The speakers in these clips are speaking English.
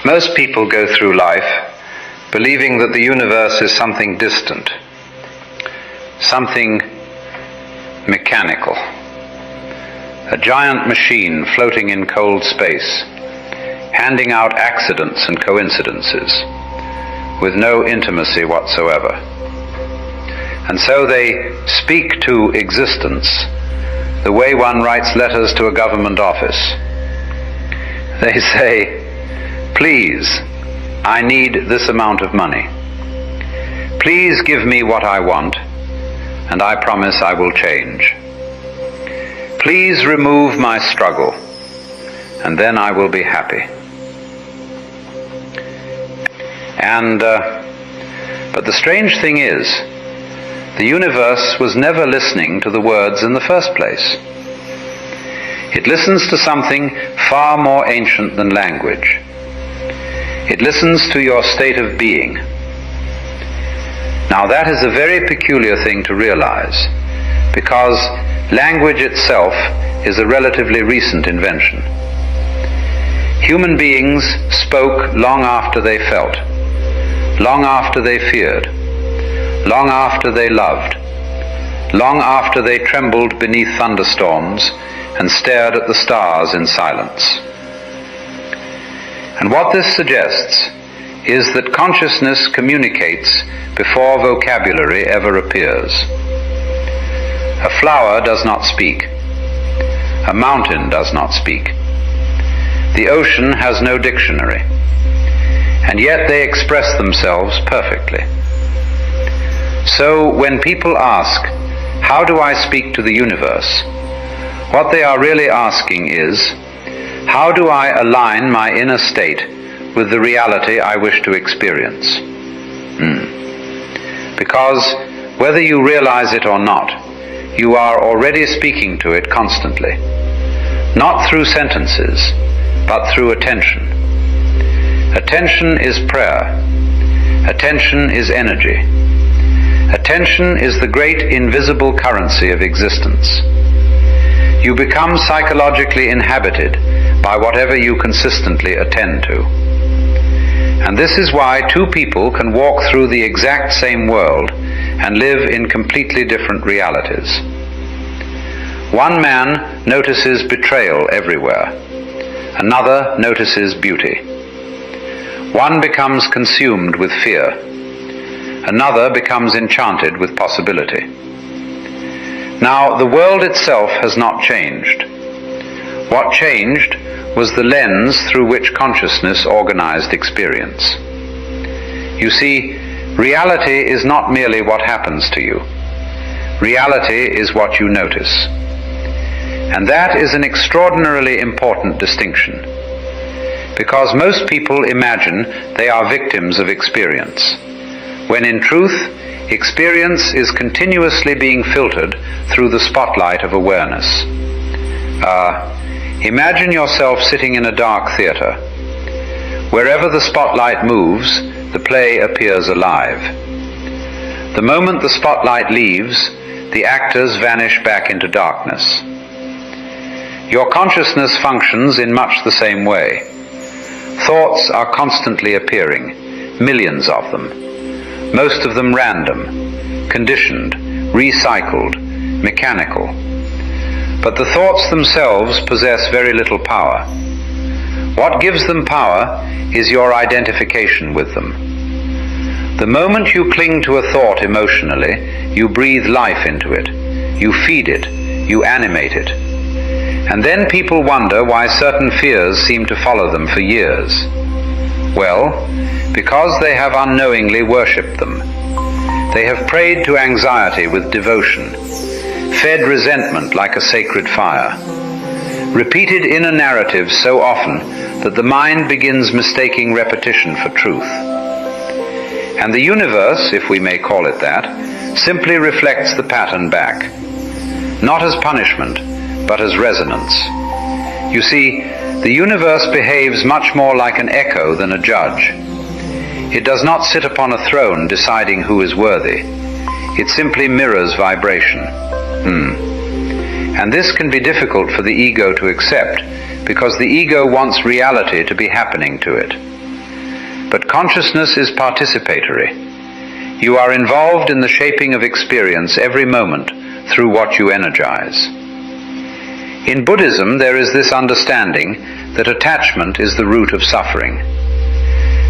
Most people go through life believing that the universe is something distant, something mechanical, a giant machine floating in cold space, handing out accidents and coincidences with no intimacy whatsoever. And so they speak to existence the way one writes letters to a government office. They say, "Please, I need this amount of money. Please give me what I want, and I promise I will change. Please remove my struggle, and then I will be happy." But the strange thing is, the universe was never listening to the words in the first place. It listens to something far more ancient than language. It listens to your state of being. Now that is a very peculiar thing to realize, because language itself is a relatively recent invention. Human beings spoke long after they felt, long after they feared, long after they loved, long after they trembled beneath thunderstorms and stared at the stars in silence. And what this suggests is that consciousness communicates before vocabulary ever appears. A flower does not speak. A mountain does not speak. The ocean has no dictionary. And yet they express themselves perfectly. So when people ask, "How do I speak to the universe?" what they are really asking is, "How do I align my inner state with the reality I wish to experience?" Because whether you realize it or not, you are already speaking to it constantly. Not through sentences, but through attention. Attention is prayer. Attention is energy. Attention is the great invisible currency of existence. You become psychologically inhabited by whatever you consistently attend to. And this is why two people can walk through the exact same world and live in completely different realities. One man notices betrayal everywhere. Another notices beauty. One becomes consumed with fear. Another becomes enchanted with possibility. Now, the world itself has not changed. What changed was the lens through which consciousness organized experience. You see, reality is not merely what happens to you. Reality is what you notice. And that is an extraordinarily important distinction, because most people imagine they are victims of experience, when in truth, experience is continuously being filtered through the spotlight of awareness. Imagine yourself sitting in a dark theater. Wherever the spotlight moves, the play appears alive. The moment the spotlight leaves, the actors vanish back into darkness. Your consciousness functions in much the same way. Thoughts are constantly appearing, millions of them, most of them random, conditioned, recycled, mechanical. But the thoughts themselves possess very little power. What gives them power is your identification with them. The moment you cling to a thought emotionally, you breathe life into it, you feed it, you animate it. And then people wonder why certain fears seem to follow them for years. Well, because they have unknowingly worshipped them. They have prayed to anxiety with devotion, fed resentment like a sacred fire, repeated inner narratives so often that the mind begins mistaking repetition for truth. And the universe, if we may call it that, simply reflects the pattern back, not as punishment, but as resonance. You see, the universe behaves much more like an echo than a judge. It does not sit upon a throne deciding who is worthy. It simply mirrors vibration. And this can be difficult for the ego to accept, because the ego wants reality to be happening to it. But consciousness is participatory. You are involved in the shaping of experience every moment through what you energize. In Buddhism, there is this understanding that attachment is the root of suffering.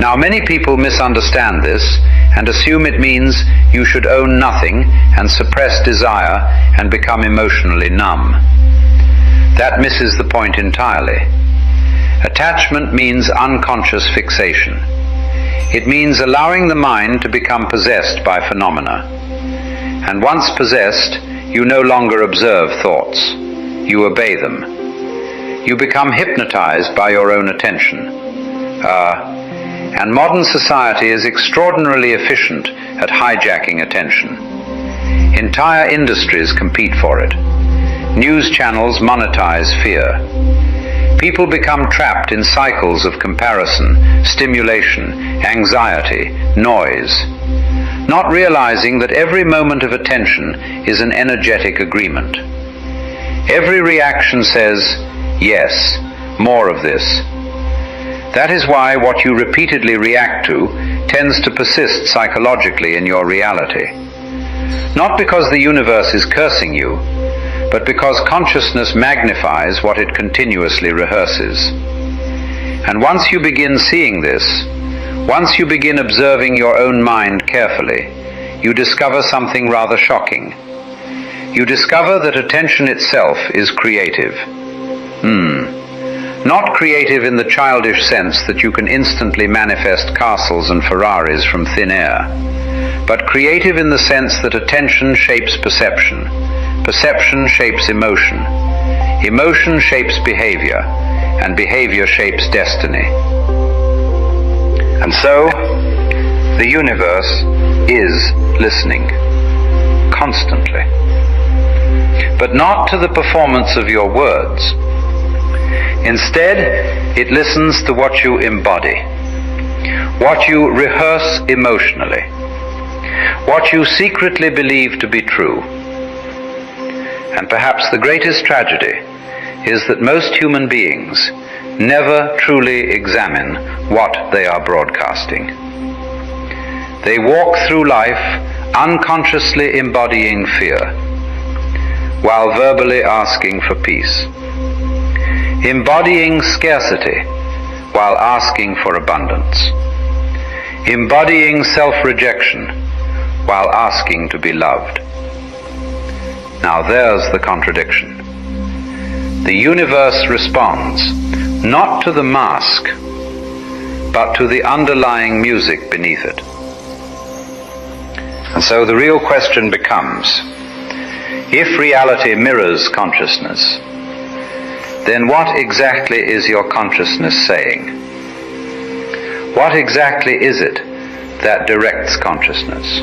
Now, many people misunderstand this and assume it means you should own nothing and suppress desire and become emotionally numb. That misses the point entirely. Attachment means unconscious fixation. It means allowing the mind to become possessed by phenomena. And once possessed, you no longer observe thoughts. You obey them. You become hypnotized by your own attention. And modern society is extraordinarily efficient at hijacking attention. Entire industries compete for it. News channels monetize fear. People become trapped in cycles of comparison, stimulation, anxiety, noise, not realizing that every moment of attention is an energetic agreement. Every reaction says, yes, more of this. That is why what you repeatedly react to tends to persist psychologically in your reality. Not because the universe is cursing you, but because consciousness magnifies what it continuously rehearses. And once you begin seeing this, once you begin observing your own mind carefully, you discover something rather shocking. You discover that attention itself is creative. Not creative in the childish sense that you can instantly manifest castles and Ferraris from thin air, but creative in the sense that attention shapes perception, perception shapes emotion, emotion shapes behavior, and behavior shapes destiny. And so, the universe is listening, constantly. But not to the performance of your words. Instead, it listens to what you embody, what you rehearse emotionally, what you secretly believe to be true. And perhaps the greatest tragedy is that most human beings never truly examine what they are broadcasting. They walk through life unconsciously embodying fear, while verbally asking for peace, embodying scarcity while asking for abundance, embodying self-rejection while asking to be loved. Now there's the contradiction. The universe responds not to the mask, but to the underlying music beneath it. And so the real question becomes, if reality mirrors consciousness, then what exactly is your consciousness saying? What exactly is it that directs consciousness?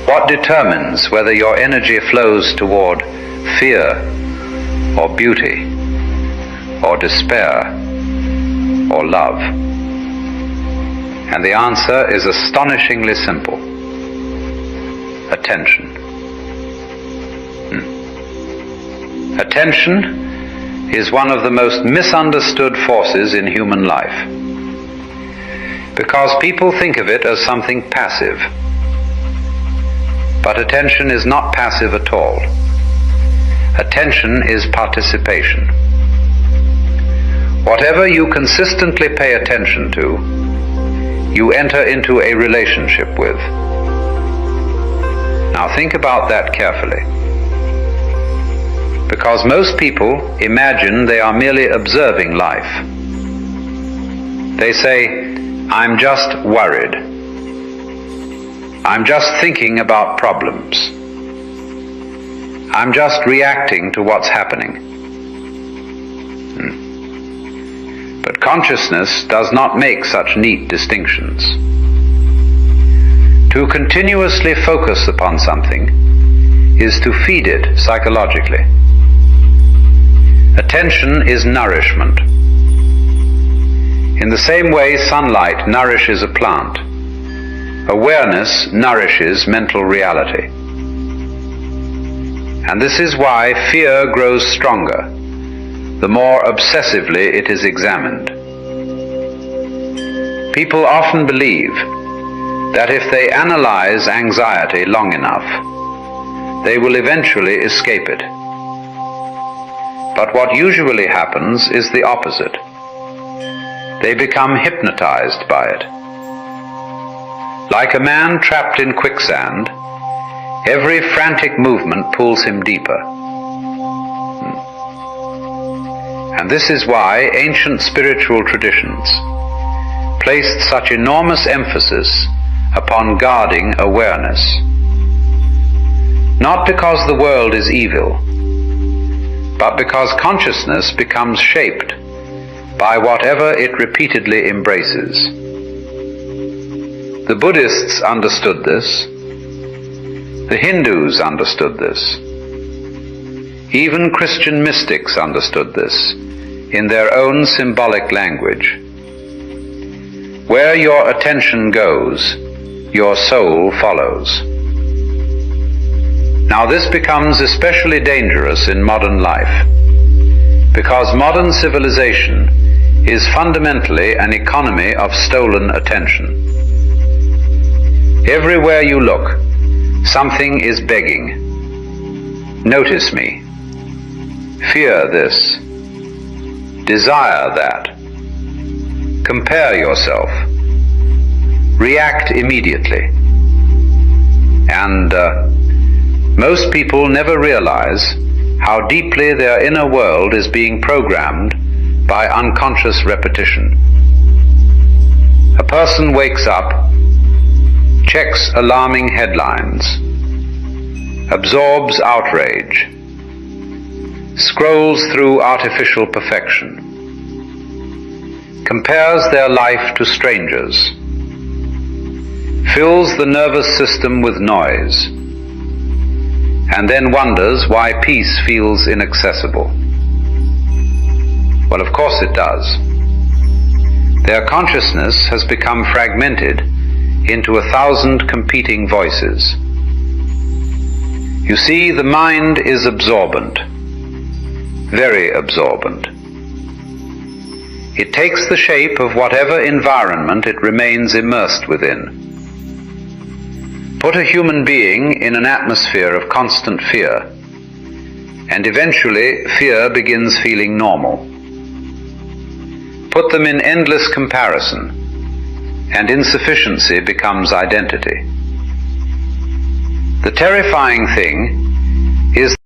What determines whether your energy flows toward fear or beauty or despair or love? And the answer is astonishingly simple. Attention. Attention is one of the most misunderstood forces in human life, because people think of it as something passive. But attention is not passive at all. Attention is participation. Whatever you consistently pay attention to, you enter into a relationship with. Now think about that carefully. Because most people imagine they are merely observing life. They say, I'm just worried. I'm just thinking about problems. I'm just reacting to what's happening. But consciousness does not make such neat distinctions. To continuously focus upon something is to feed it psychologically. Attention is nourishment. In the same way sunlight nourishes a plant, awareness nourishes mental reality. And this is why fear grows stronger the more obsessively it is examined. People often believe that if they analyze anxiety long enough, they will eventually escape it. But what usually happens is the opposite. They become hypnotized by it. Like a man trapped in quicksand, every frantic movement pulls him deeper. And this is why ancient spiritual traditions placed such enormous emphasis upon guarding awareness. Not because the world is evil, but because consciousness becomes shaped by whatever it repeatedly embraces. The Buddhists understood this. The Hindus understood this. Even Christian mystics understood this in their own symbolic language. Where your attention goes, your soul follows. Now this becomes especially dangerous in modern life, because modern civilization is fundamentally an economy of stolen attention. Everywhere you look, something is begging. Notice me. Fear this. Desire that. Compare yourself. React immediately. And most people never realize how deeply their inner world is being programmed by unconscious repetition. A person wakes up, checks alarming headlines, absorbs outrage, scrolls through artificial perfection, compares their life to strangers, fills the nervous system with noise, and then wonders why peace feels inaccessible. Well, of course it does. Their consciousness has become fragmented into 1,000 competing voices. You see, the mind is absorbent, very absorbent. It takes the shape of whatever environment it remains immersed within. Put a human being in an atmosphere of constant fear, and eventually fear begins feeling normal. Put them in endless comparison, and insufficiency becomes identity. The terrifying thing is